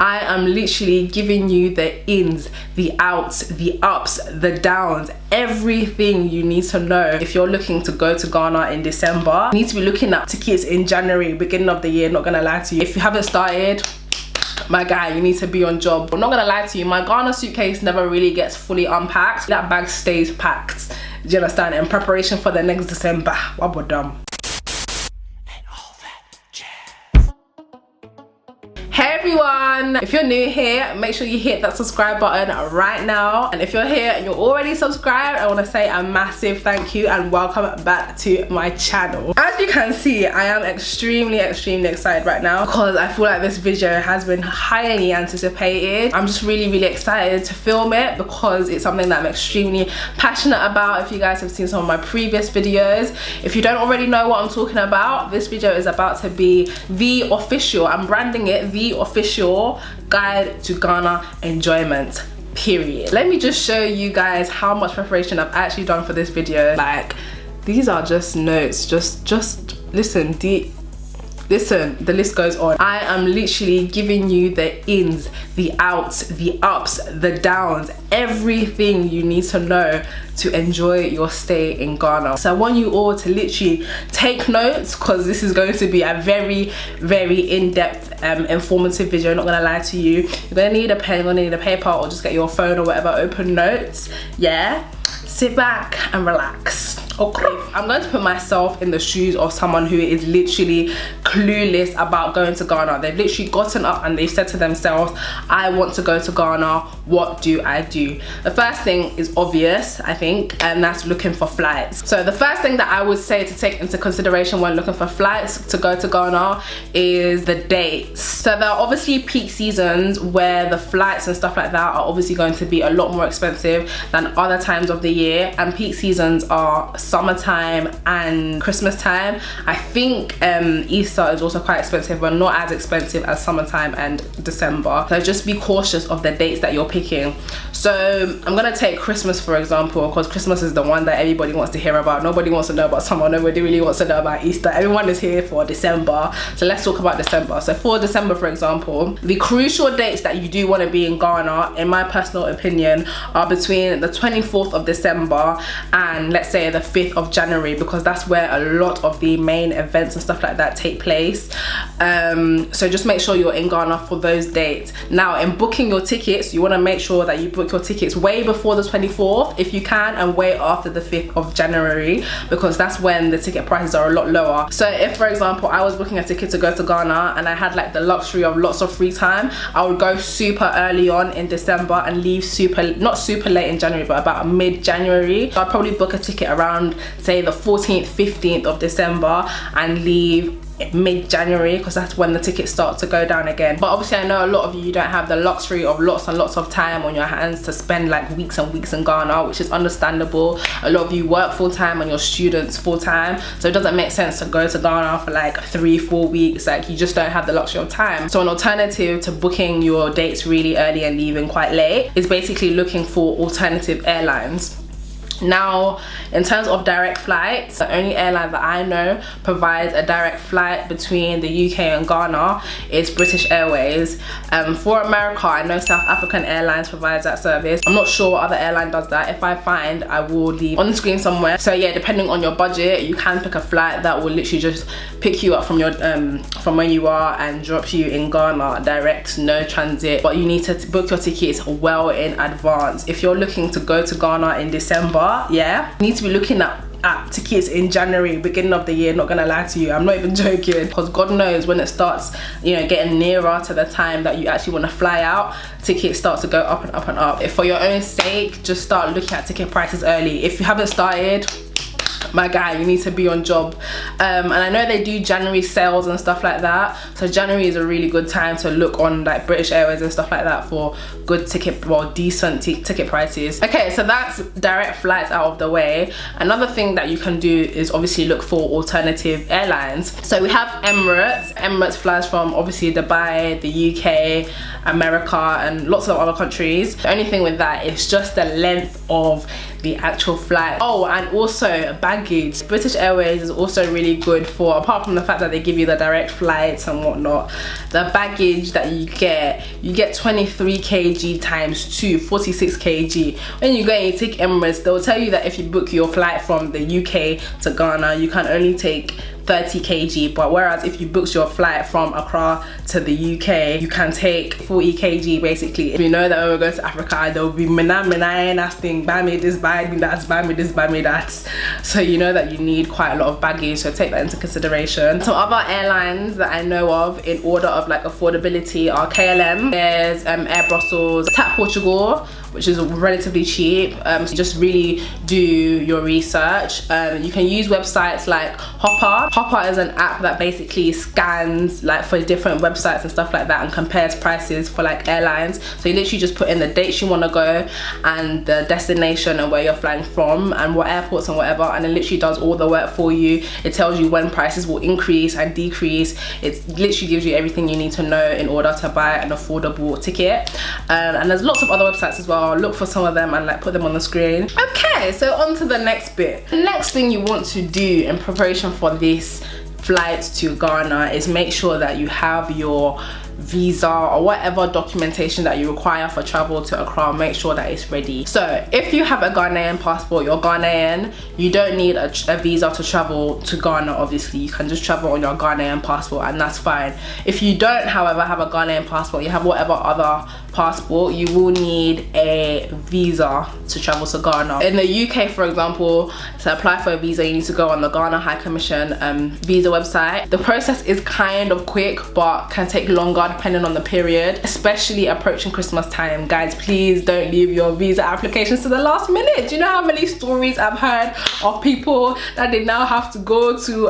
I am literally giving you the ins, the outs, the ups, the downs, everything you need to know if you're looking to go to Ghana in December. You need to be looking at tickets in January, beginning of the year, not gonna lie to you. If you haven't started, my guy, you need to be on job. I'm not gonna lie to you, my Ghana suitcase never really gets fully unpacked. That bag stays packed, do you understand? In preparation for the next December. Wabodum. Hey everyone, if you're new here, make sure you hit that subscribe button right now. And if you're here and you're already subscribed, I want to say a massive thank you and welcome back to my channel. As you can see, I am extremely excited right now because I feel like this video has been highly anticipated. I'm just really excited to film it because it's something that I'm extremely passionate about. If you guys have seen some of my previous videos, if you don't already know what I'm talking about, this video is about to be the official, I'm branding it the official guide to Ghana enjoyment, period. Let me just show you guys how much preparation I've actually done for this video. Like, these are just notes, just listen, listen, the list goes on. I am literally giving you the ins, the outs, the ups, the downs, everything you need to know to enjoy your stay in Ghana. So I want you all to literally take notes because this is going to be a very in-depth informative video, not gonna lie to you. You're gonna need a pen, you're gonna need a paper, or just get your phone or whatever, open notes. Yeah, sit back and relax. Okay, I'm going to put myself in the shoes of someone who is literally clueless about going to Ghana. They've literally gotten up and they've said to themselves, I want to go to Ghana, what do I do? The first thing is obvious, I think, and that's looking for flights. So the first thing that I would say to take into consideration when looking for flights to go to Ghana is the dates. So there are obviously peak seasons where the flights and stuff like that are obviously going to be a lot more expensive than other times of the year, and peak seasons are summertime and Christmas time. I think Easter is also quite expensive, but not as expensive as summertime and December. So just be cautious of the dates that you're picking. So I'm gonna take Christmas for example, because Christmas is the one that everybody wants to hear about. Nobody wants to know about summer, nobody really wants to know about Easter. Everyone is here for December. So let's talk about December. So for December, for example, the crucial dates that you do want to be in Ghana, in my personal opinion, are between the 24th of December and let's say the 5th of January, because that's where a lot of the main events and stuff like that take place. So just make sure you're in Ghana for those dates. Now, in booking your tickets, you want to make sure that you book your tickets way before the 24th if you can, and way after the 5th of January, because that's when the ticket prices are a lot lower. So if, for example, I was booking a ticket to go to Ghana and I had like the luxury of lots of free time, I would go super early on in December and leave not super late in January, but about mid-January. So I'd probably book a ticket around say the 14th, 15th of December and leave mid-January, because that's when the tickets start to go down again. But obviously I know a lot of you don't have the luxury of lots and lots of time on your hands to spend like weeks and weeks in Ghana, which is understandable. A lot of you work full-time and you're students full-time, so it doesn't make sense to go to Ghana for like 3-4 weeks. Like, you just don't have the luxury of time. So an alternative to booking your dates really early and leaving quite late is basically looking for alternative airlines. Now, in terms of direct flights, the only airline that I know provides a direct flight between the UK and Ghana is British Airways. For America, I know South African Airlines provides that service. I'm not sure what other airline does that. If I find, I will leave on the screen somewhere. So yeah, depending on your budget, you can pick a flight that will literally just pick you up from your from where you are and drop you in Ghana, direct, no transit. But you need to book your tickets well in advance. If you're looking to go to Ghana in December, yeah, you need to be looking at tickets in January, beginning of the year, not gonna lie to you. I'm not even joking, because God knows when it starts, you know, getting nearer to the time that you actually want to fly out, tickets start to go up and up and up. If for your own sake, just start looking at ticket prices early. If you haven't started, my guy, you need to be on job. And I know they do January sales and stuff like that, so January is a really good time to look on like British Airways and stuff like that for good ticket, well, decent ticket prices. Okay, so that's direct flights out of the way. Another thing that you can do is obviously look for alternative airlines. So we have Emirates flies from obviously Dubai, the UK, America, and lots of other countries. The only thing with that is just the length of the actual flight. Oh, and also baggage. British Airways is also really good for, apart from the fact that they give you the direct flights and whatnot, the baggage that you get 23 kg times 2, 46 kg. When you go and you take Emirates, they'll tell you that if you book your flight from the UK to Ghana, you can only take 30 kg, but whereas if you booked your flight from Accra to the UK, you can take 40 kg basically. If you know that when we go to Africa, there will be asking, buy me this, buy me that, buy me this, buy me that. So you know that you need quite a lot of baggage, so take that into consideration. Some other airlines that I know of in order of like affordability are KLM, there's Air Brussels, TAP Portugal, which is relatively cheap. So just really do your research. You can use websites like Hopper. Hopper is an app that basically scans like for different websites and stuff like that and compares prices for like airlines. So you literally just put in the dates you want to go and the destination and where you're flying from and what airports and whatever, and it literally does all the work for you. It tells you when prices will increase and decrease. It literally gives you everything you need to know in order to buy an affordable ticket. And there's lots of other websites as well. Look for some of them and like put them on the screen. Okay, so on to the next bit. The next thing you want to do in preparation for this flight to Ghana is make sure that you have your visa or whatever documentation that you require for travel to Accra. Make sure that it's ready. So if you have a Ghanaian passport, you're Ghanaian, you don't need a visa to travel to Ghana. Obviously you can just travel on your Ghanaian passport and that's fine. If you don't however have a Ghanaian passport, you have whatever other passport, you will need a visa to travel to Ghana. In the UK, for example, to apply for a visa you need to go on the Ghana High Commission visa website. The process is kind of quick but can take longer depending on the period, especially approaching Christmas time. Guys, please don't leave your visa applications to the last minute. Do you know how many stories I've heard of people that they now have to go to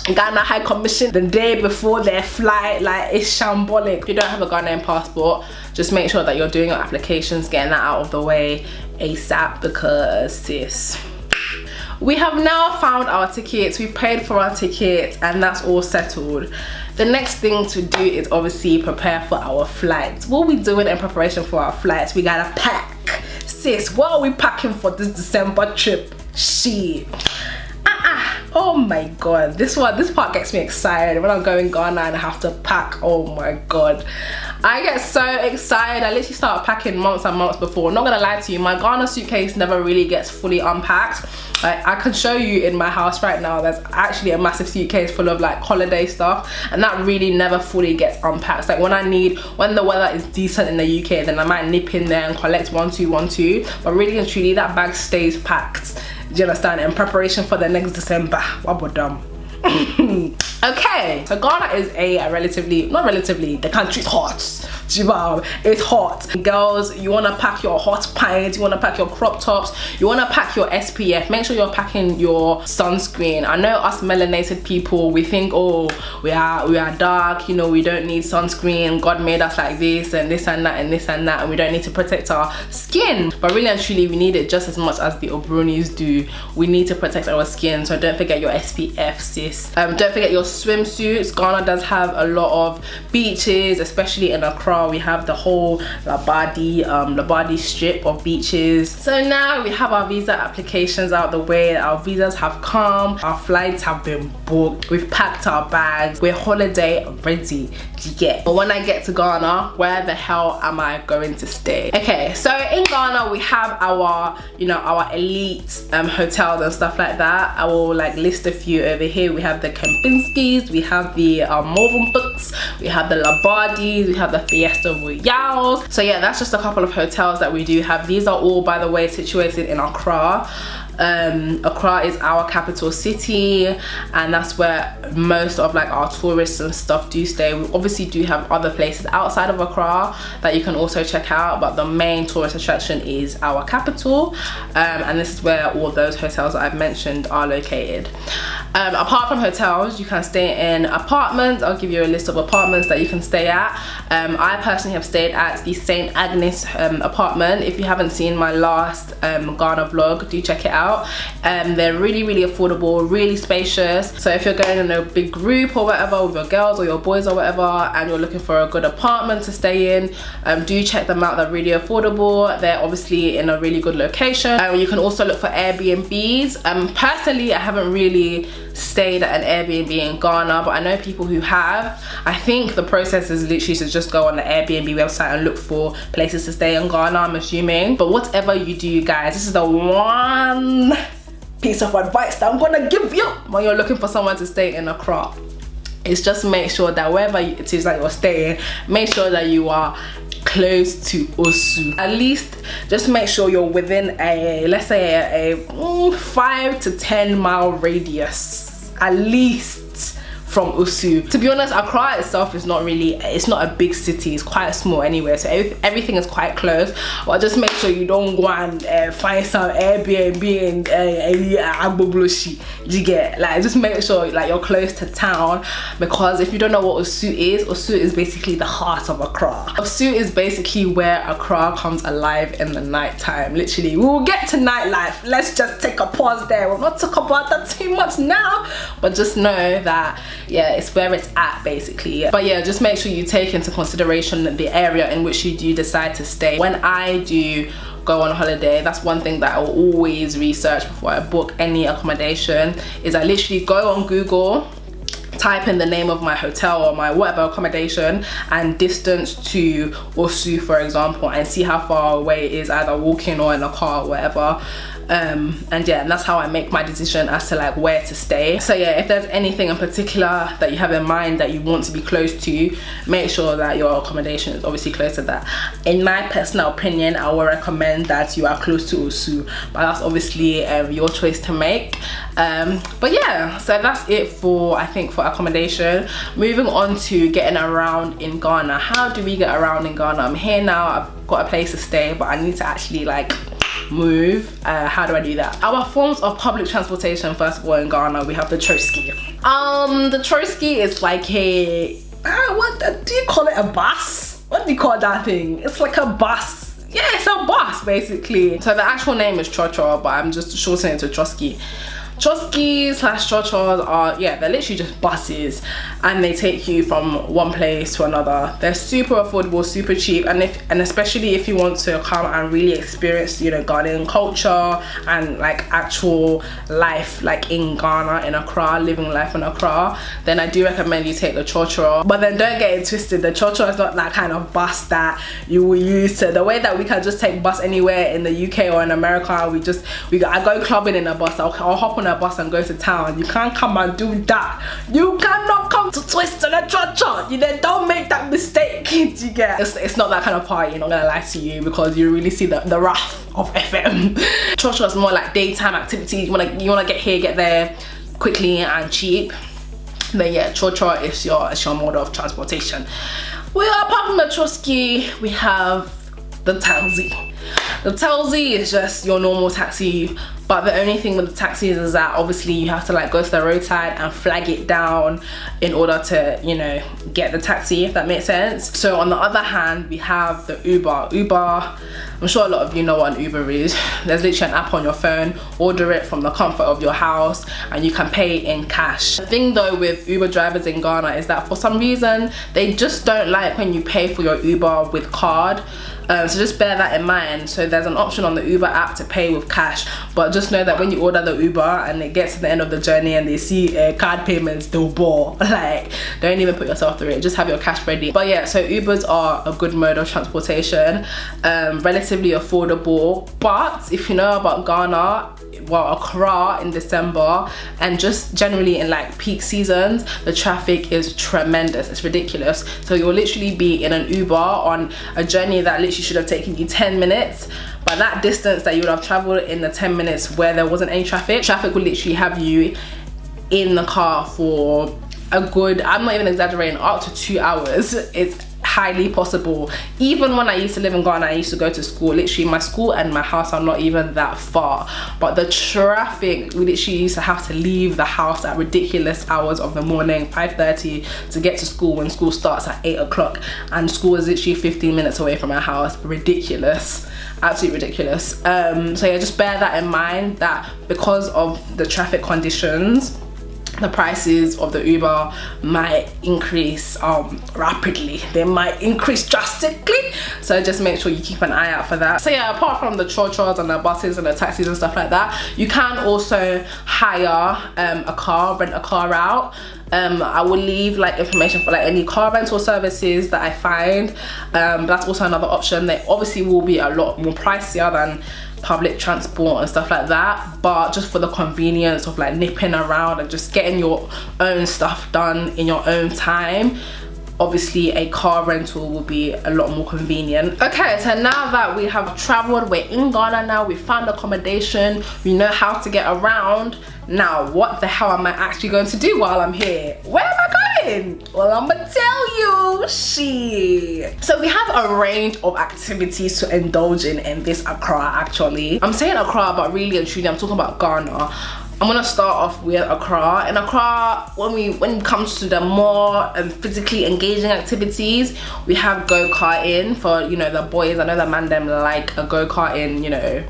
Ghana High Commission the day before their flight? Like, it's shambolic. If you don't have a Ghanaian passport, just make sure that you're doing your applications, getting that out of the way ASAP, because sis, we have now found our tickets, we've paid for our tickets and that's all settled. The next thing to do is obviously prepare for our flights. What are we doing in preparation for our flights? We gotta pack. Sis, what are we packing for this December trip? Shit. Oh my god, this part gets me excited. When I'm going Ghana and I have to pack, oh my god, I get so excited. I literally start packing months and months before. Not gonna lie to you, my Ghana suitcase never really gets fully unpacked. Like, I can show you in my house right now, there's actually a massive suitcase full of like holiday stuff, and that really never fully gets unpacked. Like when the weather is decent in the UK, then I might nip in there and collect one, two, but really and truly that bag stays packed. Do you understand? In preparation for the next December. Okay, so Ghana is the country's hot. It's hot. Girls, you want to pack your hot pants, you want to pack your crop tops, you want to pack your SPF. Make sure you're packing your sunscreen. I know us melanated people, we think, oh, we are dark, you know, we don't need sunscreen, God made us like this and this and that and this and that, and we don't need to protect our skin. But really and truly, we need it just as much as the Obrunis do. We need to protect our skin, so don't forget your SPF, sis. Don't forget your swimsuits. Ghana does have a lot of beaches, especially in Accra. We have the whole Labadi strip of beaches. So now we have our visa applications out the way. Our visas have come, our flights have been booked, we've packed our bags, we're holiday ready. But when I get to Ghana, where the hell am I going to stay? Okay, so in Ghana we have our, you know, our elite hotels and stuff like that. I will like list a few over here. We have the Kempinskis, we have the Movenpicks, we have the Labadis, we have the Fiesta Royales. So yeah, that's just a couple of hotels that we do have. These are all, by the way, situated in Accra. Accra is our capital city, and that's where most of like our tourists and stuff do stay. We obviously do have other places outside of Accra that you can also check out, but the main tourist attraction is our capital, and this is where all those hotels that I've mentioned are located. Apart from hotels, you can stay in apartments. I'll give you a list of apartments that you can stay at. I personally have stayed at the St. Agnes apartment. If you haven't seen my last Ghana vlog, do check it out. out. They're really affordable, really spacious. So if you're going in a big group or whatever with your girls or your boys or whatever, and you're looking for a good apartment to stay in, do check them out. They're really affordable. They're obviously in a really good location. You can also look for Airbnbs. Personally, I haven't really stayed at an Airbnb in Ghana, but I know people who have. I think the process is literally to just go on the Airbnb website and look for places to stay in Ghana, I'm assuming. But whatever you do, guys, this is the one piece of advice that I'm gonna give you when you're looking for someone to stay in Accra. Is just make sure that wherever it is that you're staying, make sure that you are close to Osu. At least just make sure you're within a, let's say a 5 to 10 mile radius at least from Osu. To be honest, Accra itself is not really, it's not a big city, it's quite small anyway, so everything is quite close. But just make sure you don't go and find some Airbnb in Agbogloshi. You get, like, just make sure like you're close to town, because if you don't know what Osu is basically the heart of Accra. Osu is basically where Accra comes alive in the night time. Literally, we will get to nightlife. Let's just take a pause there. We'll not talk about that too much now, but just know that yeah, it's where it's at basically. But yeah, just make sure you take into consideration the area in which you do decide to stay. When I do go on holiday, that's one thing that I will always research before I book any accommodation, is I literally go on Google, type in the name of my hotel or my whatever accommodation and distance to Osu, for example, and see how far away it is, either walking or in a car or whatever. And yeah, and that's how I make my decision as to like where to stay. So yeah, if there's anything in particular that you have in mind that you want to be close to, make sure that your accommodation is obviously close to that. In my personal opinion, I would recommend that you are close to Osu, but that's obviously your choice to make. But yeah, so that's it for, I think, for accommodation. Moving on to getting around in Ghana. How do we get around in Ghana? I'm here now, I've got a place to stay, but I need to actually like move. How do I do that? Our forms of public transportation, first of all, in Ghana, we have the xoxo. The xoxo is like a, what do you call it, a bus? What do you call that thing? It's like a bus. Yeah, it's a bus basically. So the actual name is xoxo, but I'm just shortening it to xoxo. Xoxos/xoxos are, yeah, they're literally just buses, and they take you from one place to another. They're super affordable, super cheap, and especially if you want to come and really experience, you know, Ghanaian culture and like actual life like in Ghana, in Accra, living life in Accra, then I do recommend you take the xoxo. But then don't get it twisted, the xoxo is not that kind of bus that you will use to, the way that we can just take bus anywhere in the UK or in America. I go clubbing in a bus, I'll hop on a bus and go to town. You can't come and do that. You cannot come to twist on a xoxo. You know, don't make that mistake. You get, it's not that kind of party, I'm not gonna lie to you, because you really see the wrath of FM. Xoxo is more like daytime activity. You wanna get here, get there quickly and cheap. Then yeah, xoxo is your mode of transportation. Well, apart from the xoxo, we have the taxi. The taxi is just your normal taxi, but the only thing with the taxis is that obviously you have to like go to the roadside and flag it down in order to, you know, get the taxi, if that makes sense. So on the other hand, we have the Uber. I'm sure a lot of you know what an Uber is. There's literally an app on your phone, order it from the comfort of your house, and you can pay in cash. The thing though with Uber drivers in Ghana is that for some reason, they just don't like when you pay for your Uber with card. So just bear that in mind. So there's an option on the Uber app to pay with cash, but just know that when you order the Uber and it gets to the end of the journey and they see card payments, they'll bore. Like, don't even put yourself through it, just have your cash ready. But yeah, so Ubers are a good mode of transportation, relatively affordable. But if you know about Ghana, well, Accra in December and just generally in like peak seasons, the traffic is tremendous, it's ridiculous. So you'll literally be in an Uber on a journey that literally should have taken you 10 minutes. By that distance that you would have traveled in the 10 minutes where there wasn't any traffic will literally have you in the car for a good, I'm not even exaggerating, up to 2 hours. It's highly possible. Even when I used to live in Ghana, I used to go to school. Literally, my school and my house are not even that far, but the traffic, we literally used to have to leave the house at ridiculous hours of the morning, 5:30, to get to school when school starts at 8 o'clock, and school is literally 15 minutes away from our house. Ridiculous, absolutely ridiculous. So yeah, just bear that in mind, that because of the traffic conditions, the prices of the Uber might increase rapidly. They might increase drastically, so just make sure you keep an eye out for that. So yeah, apart from the xoxos and the buses and the taxis and stuff like that, you can also hire a car, rent a car out. I will leave like information for like any car rental services that I find. That's also another option. They obviously will be a lot more pricier than public transport and stuff like that, but just for the convenience of like nipping around and just getting your own stuff done in your own time, obviously a car rental will be a lot more convenient. Okay, so now that we have traveled, we're in Ghana now, we found accommodation, we know how to get around. Now, what the hell am I actually going to do while I'm here? Where am I going? Well, I'm gonna tell you, shit. So we have a range of activities to indulge in this Accra actually. I'm saying Accra, but really and truly I'm talking about Ghana. I'm gonna start off with Accra. In Accra, when it comes to the more physically engaging activities, we have go-karting for, you know, the boys. I know the man them like a go-karting, you know,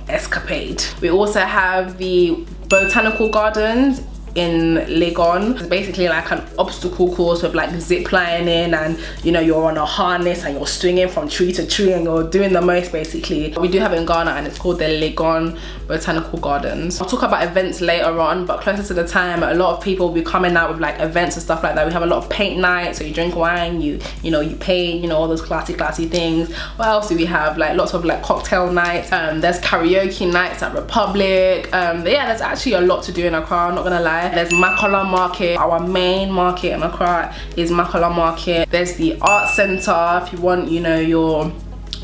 escapade. We also have the botanical gardens in Legon. It's basically like an obstacle course with like zip lining, and you know, you're on a harness and you're swinging from tree to tree and you're doing the most basically. We do have it in Ghana and it's called the Legon Botanical Gardens. I'll talk about events later on, but closer to the time, a lot of people will be coming out with like events and stuff like that. We have a lot of paint nights, so you drink wine, you know, you paint, you know, all those classy things. What else do we have? Like lots of like cocktail nights. There's karaoke nights at Republic. But yeah, there's actually a lot to do in Accra, I'm not gonna lie. There's Makola Market. Our main market in Accra is Makola Market. There's the art center if you want, you know, your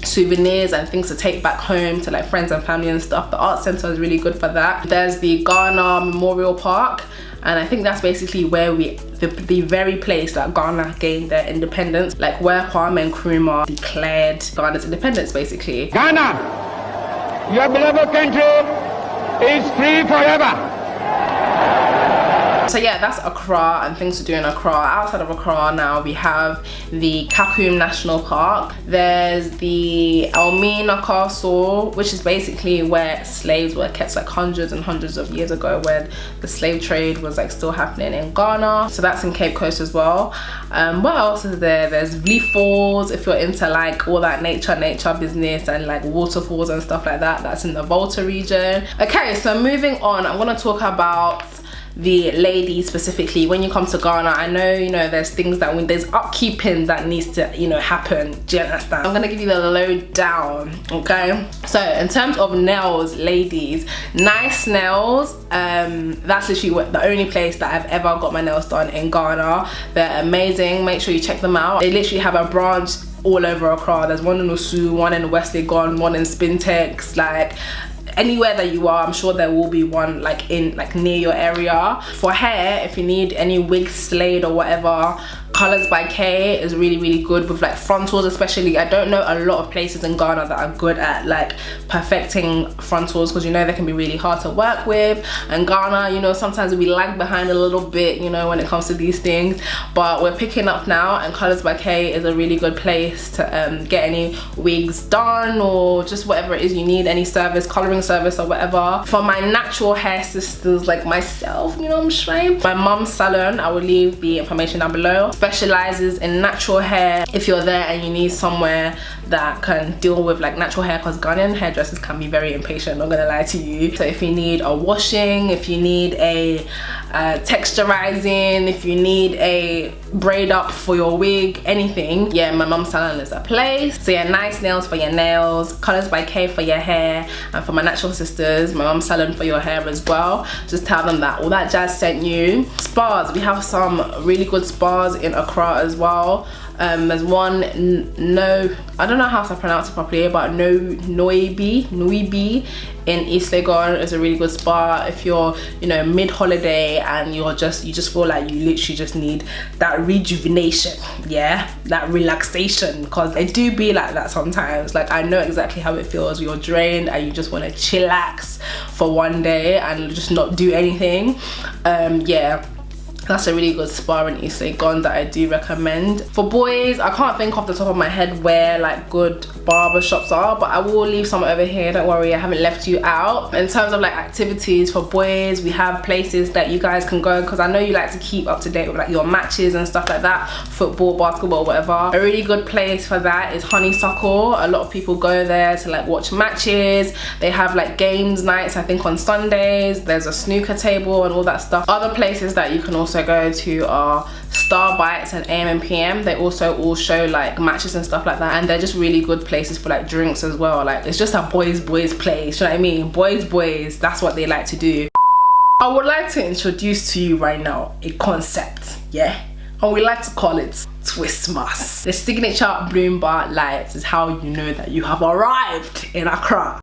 souvenirs and things to take back home to like friends and family and stuff. The art center is really good for that. There's the Ghana Memorial Park, and I think that's basically where the very place that Ghana gained their independence, like where Kwame Nkrumah declared Ghana's independence basically. Ghana, your beloved country is free forever. So yeah, that's Accra and things to do in Accra. Outside of Accra now, we have the Kakum National Park. There's the Elmina Castle, which is basically where slaves were kept like hundreds and hundreds of years ago, where the slave trade was like still happening in Ghana. So that's in Cape Coast as well. What else is there? There's Vliet Falls, if you're into like all that nature business and like waterfalls and stuff like that. That's in the Volta region. Okay, so moving on, I'm gonna talk about the ladies specifically. When you come to Ghana, I know, you know, there's things that when there's upkeeping that needs to, you know, happen. Do you understand? I'm gonna give you the lowdown, okay? So in terms of nails, ladies, nice nails, that's literally the only place that I've ever got my nails done in Ghana. They're amazing. Make sure you check them out. They literally have a branch all over Accra. There's one in Osu, one in West Legon, one in Spintex. Like anywhere that you are, I'm sure there will be one like near your area. For hair, if you need any wigs slayed or whatever, Colors by K is really good with like frontals especially. I don't know a lot of places in Ghana that are good at like perfecting frontals, because you know they can be really hard to work with. And Ghana, you know, sometimes we lag behind a little bit, you know, when it comes to these things, but we're picking up now, and Colors by K is a really good place to get any wigs done or just whatever it is you need, any service, coloring service or whatever. For my natural hair sisters like myself, you know what I'm saying, my mum's salon, I will leave the information down below, specializes in natural hair. If you're there and you need somewhere that can deal with like natural hair, because Ghanaian hairdressers can be very impatient, not gonna lie to you. So if you need a washing, if you need a texturizing, if you need a braid up for your wig, anything, yeah, my mum's salon is a place. So yeah, nice nails for your nails, Colors by K for your hair, and for my natural sisters, my mum's salon for your hair as well. Just tell them that Allthatjaz sent you. Spas, we have some really good spas in Accra as well. There's one, no, I don't know how to pronounce it properly, but Noibi in East Legon is a really good spa if you're, you know, mid-holiday and you just feel like you literally just need that rejuvenation, yeah, that relaxation, because they do be like that sometimes. Like, I know exactly how it feels. You're drained and you just want to chillax for one day and just not do anything. Yeah, that's a really good spa in East Legon that I do recommend. For boys, I can't think off the top of my head where like good barber shops are, but I will leave some over here, don't worry, I haven't left you out. In terms of like activities for boys, we have places that you guys can go, because I know you like to keep up to date with like your matches and stuff like that, football, basketball, whatever. A really good place for that is Honeysuckle. A lot of people go there to like watch matches. They have like games nights, I think on Sundays. There's a snooker table and all that stuff. Other places that you can also go to are Star Bites and AM and PM. They also all show like matches and stuff like that, and they're just really good places for like drinks as well. Like, it's just a boys place, you know what I mean? Boys, that's what they like to do. I would like to introduce to you right now a concept, yeah, and we like to call it Twistmas. The signature bloom bar lights is how you know that you have arrived in Accra.